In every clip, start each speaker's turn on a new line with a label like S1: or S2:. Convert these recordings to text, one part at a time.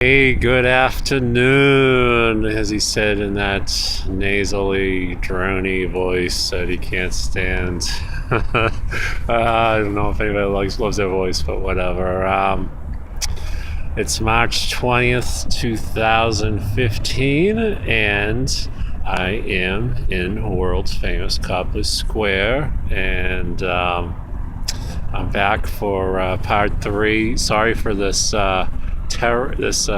S1: Hey, good afternoon, as he said in that nasally, drony voice that he can't stand. I don't know if anybody loves their voice, but whatever. It's March 20th, 2015, and I am in world's famous Cobbler's Square, and I'm back for part three. Sorry for this terrorist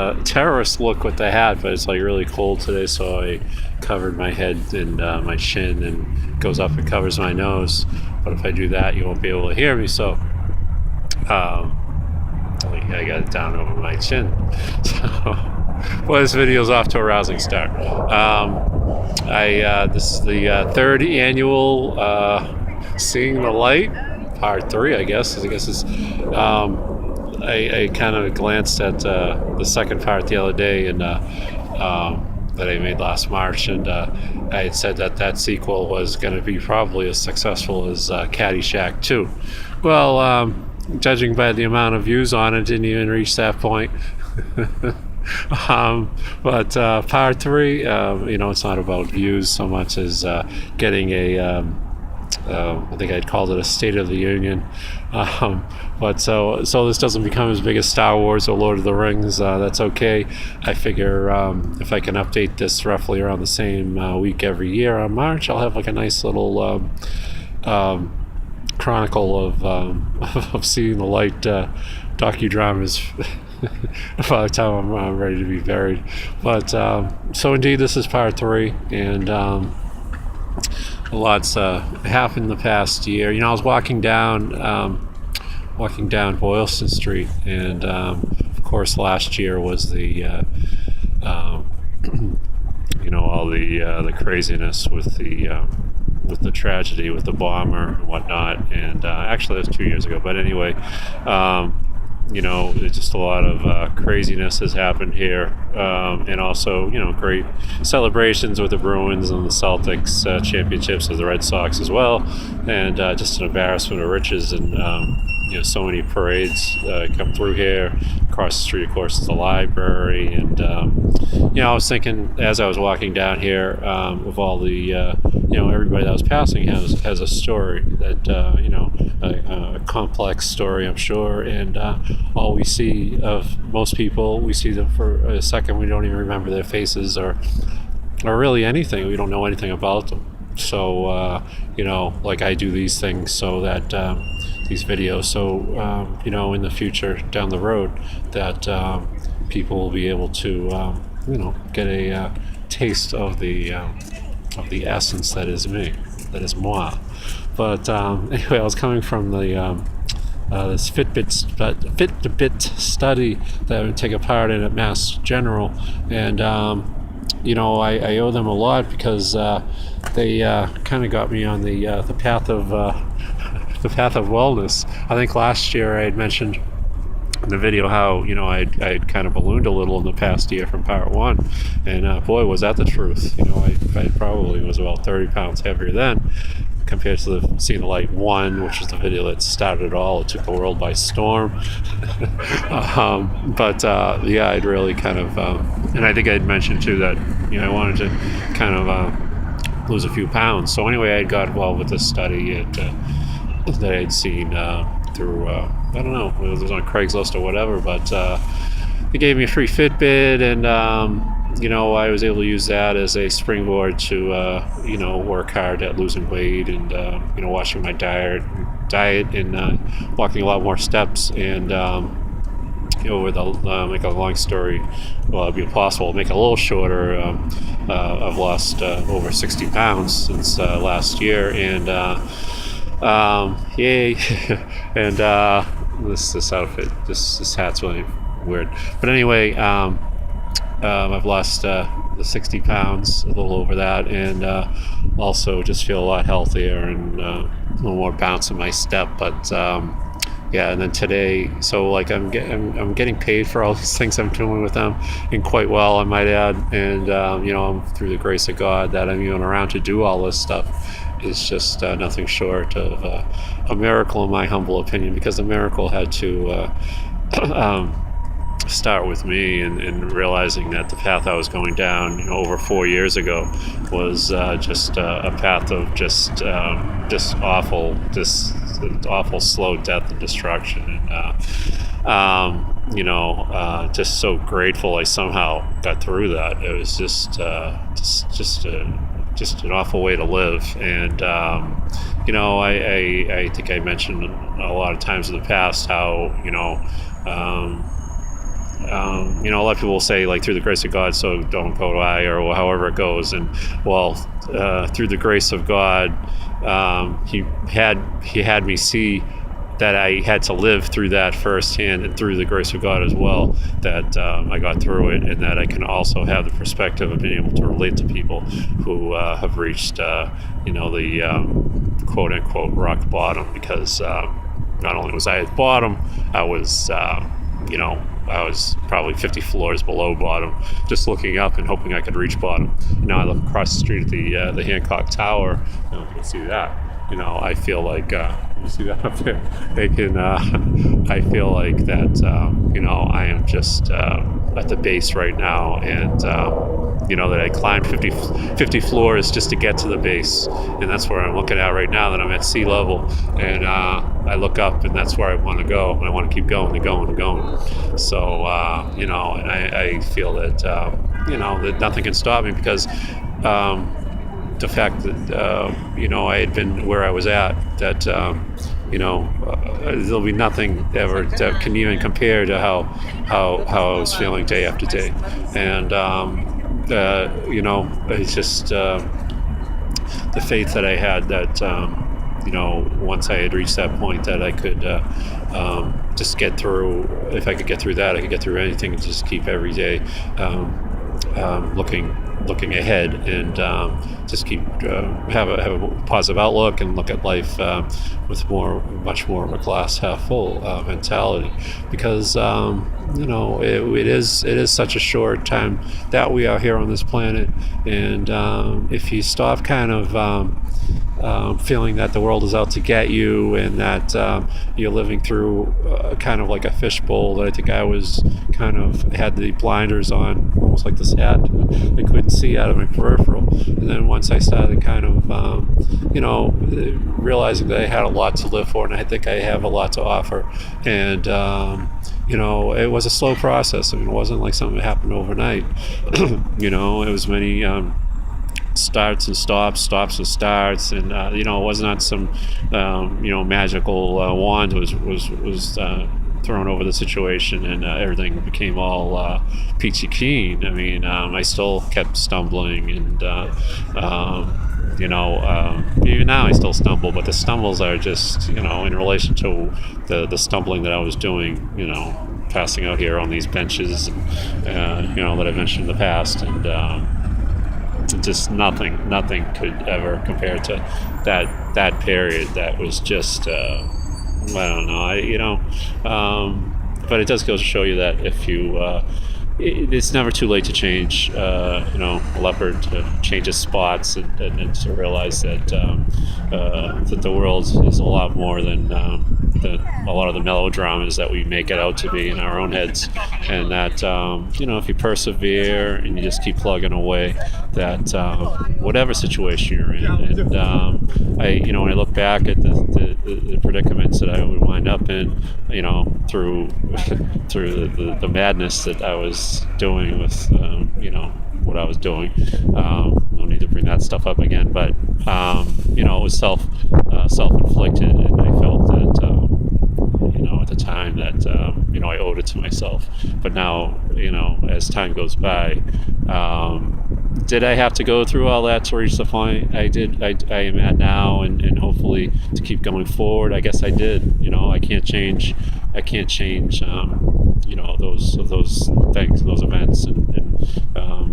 S1: look with the hat, but it's like really cold today, so I covered my head and my chin, and goes up and covers my nose. But if I do that, you won't be able to hear me. So I got it down over my chin. So, well, this video's off to a rousing start. This is the third annual Seeing the Light, part three, I guess. It's I kind of glanced at the second part the other day, and that I made last March, and I had said that sequel was going to be probably as successful as Caddyshack 2. Well, judging by the amount of views on it, didn't even reach that point. But part three, it's not about views so much as getting a I think I'd called it a State of the Union. But so this doesn't become as big as Star Wars or Lord of the Rings. That's okay. I figure if I can update this roughly around the same week every year on March, I'll have like a nice little chronicle of Seeing the Light docudramas by the time I'm ready to be buried. But so indeed, this is part three, and a lot's happened the past year. I was walking down Boylston Street, and of course last year was the all the craziness with the tragedy with the bomber and whatnot. And actually that was 2 years ago, but anyway, just a lot of craziness has happened here, and also great celebrations with the Bruins and the Celtics championships of the Red Sox as well, and just an embarrassment of riches. And so many parades come through here. Across the street, of course, is the library, and I was thinking as I was walking down here of all the everybody that was passing has a story that a complex story, I'm sure, and all we see of most people, we see them for a second, we don't even remember their faces or really anything. We don't know anything about them. So like I do these things so that these videos, so in the future down the road, that people will be able to get a taste of the essence that is me, that is moi. But anyway, I was coming from the this Fitbit study that I would take a part in at Mass General, and I owe them a lot because they kind of got me on the path of the path of wellness. I think last year I had mentioned in the video how I'd kind of ballooned a little in the past year from part one, and boy, was that the truth. I probably was about 30 pounds heavier then compared to the Seeing the Light 1, which was the video that started it all. It took the world by storm. But I'd really kind of and I think I'd mentioned too that I wanted to kind of lose a few pounds. So anyway, I got involved with this study that I'd seen through I don't know, it was on Craigslist or whatever, but they gave me a free Fitbit, and I was able to use that as a springboard to work hard at losing weight, and watching my diet and walking a lot more steps, and with make a long story, well, it'd be impossible to make it a little shorter. I've lost over 60 pounds since last year, and yay. And this outfit, this hat's really weird, but anyway, I've lost the 60 pounds, a little over that, and also just feel a lot healthier and a little more bounce in my step. But and then today, so like I'm getting paid for all these things I'm doing with them, and quite well, I might add. And I'm, through the grace of God, that I'm even around to do all this stuff. It's just nothing short of a miracle, in my humble opinion, because the miracle had to start with me, and realizing that the path I was going down, over 4 years ago, was just a path of just awful slow death and destruction. And just so grateful I somehow got through that. It was just an awful way to live. And I think I mentioned a lot of times in the past how a lot of people will say, like, through the grace of God, so don't go I, or however it goes. And through the grace of God, he had me see that I had to live through that firsthand, and through the grace of God as well, that I got through it, and that I can also have the perspective of being able to relate to people who have reached, the quote unquote rock bottom. Because not only was I at the bottom, I was probably 50 floors below bottom, just looking up and hoping I could reach bottom. I look across the street at the Hancock Tower. You can see that. I feel like you see that up there. I feel like that. I am just at the base right now, and that I climbed 50 floors just to get to the base, and that's where I'm looking at right now. That I'm at sea level, and I look up, and that's where I want to go, and I want to keep going and going and going. So and I feel that that nothing can stop me, because the fact that I had been where I was at, that there'll be nothing ever that can even compare to how I was feeling day after day. And it's just the faith that I had that once I had reached that point, that I could just get through. If I could get through that, I could get through anything, and just keep every day looking ahead, and just keep have a positive outlook, and look at life with much more of a glass half full mentality. Because it is such a short time that we are here on this planet, and if you stop kind of feeling that the world is out to get you, and that you're living through kind of like a fishbowl, that I think I was kind of had the blinders on, almost like this hat. I couldn't see out of my peripheral. And then once I started kind of, realizing that I had a lot to live for, and I think I have a lot to offer. And, it was a slow process. I mean, it wasn't like something that happened overnight. It was many starts and stops and starts, and it was not some magical wand was thrown over the situation, and everything became all peachy keen. I mean, I still kept stumbling, and even now I still stumble, but the stumbles are just in relation to the stumbling that I was doing, passing out here on these benches, and, that I mentioned in the past. And just nothing could ever compare to that period. That was just I don't know. But it does go to show you that if you it's never too late to change. A leopard to change its spots, and to realize that that the world is a lot more than a lot of the melodramas that we make it out to be in our own heads. And that if you persevere and you just keep plugging away, that whatever situation you're in, and when I look back at the predicaments that I would wind up in, through the madness that I was doing with what I was doing. No need to bring that stuff up again, but it was self-inflicted, and I felt that at the time that I owed it to myself. But now, as time goes by, did I have to go through all that to reach the point I did? I am at now, and hopefully to keep going forward. I guess I did. I can't change those things, those events, and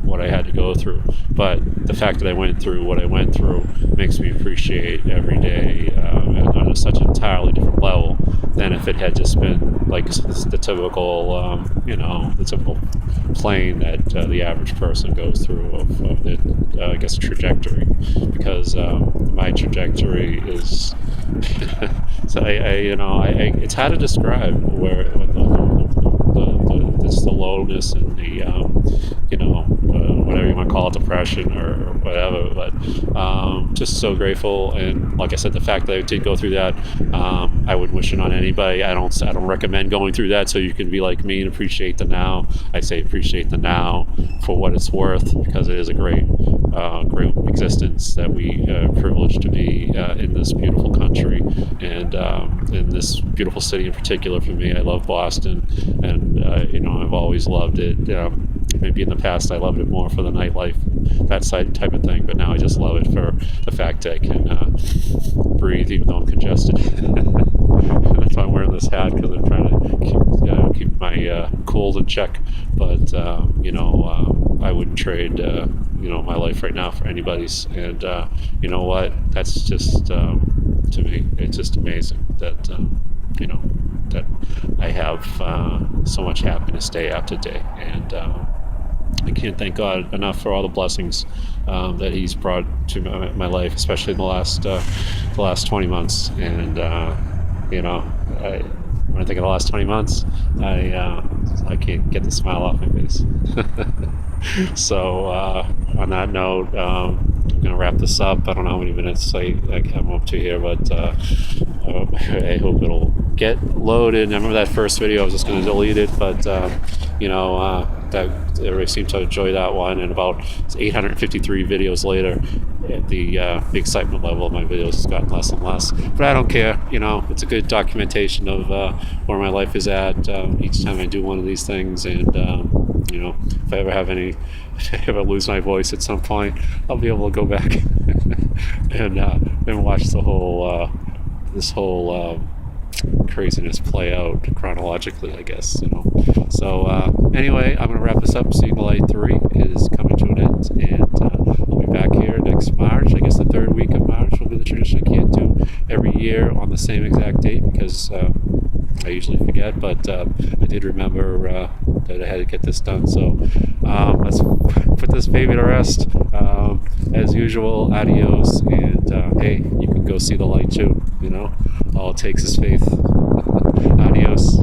S1: what I had to go through. But the fact that I went through what I went through makes me appreciate every day on such an entirely different level than if it had just been like the typical, the typical plane that the average person goes through of I guess, trajectory. Because my trajectory is so it's hard to describe where the just the lowness and the whatever you want to call it, depression or whatever. But just so grateful, and like I said, the fact that I did go through that, I wouldn't wish it on anybody. I don't recommend going through that so you can be like me and appreciate the now. I say appreciate the now for what it's worth, because it is a great existence that we are privileged to be in this beautiful country, and in this beautiful city in particular. For me, I love Boston, and I've always loved it. Maybe in the past I loved it more for the nightlife, that type of thing, but now I just love it for the fact that I can breathe even though I'm congested. That's why I'm wearing this hat, because I'm trying to keep my cold in check. But I wouldn't trade my life right now for anybody's. And you know what? That's just to me, it's just amazing that that I have so much happiness day after day, and I can't thank God enough for all the blessings that He's brought to my life, especially in the last 20 months. And when I think of the last 20 months, I can't get the smile off my face. So on that note, I'm gonna wrap this up. I don't know how many minutes I'm up to here, but I hope it'll get loaded. I remember that first video, I was just gonna delete it, but that everybody seemed to enjoy that one. And about 853 videos later, the excitement level of my videos has gotten less and less. But I don't care. It's a good documentation of where my life is at each time I do one of these things. And if I ever lose my voice at some point, I'll be able to go back and watch this whole craziness play out chronologically, I guess. So anyway, I'm going to wrap this up. Seeing the Light 3 is coming to an end, and I'll be back here next March. I guess the third week of March will be the tradition. I can't do every year on the same exact date because I usually forget, but I did remember that I had to get this done. So let's put this baby to rest. As usual, adios, and hey, you can go see the light too. All it takes is faith. Adios.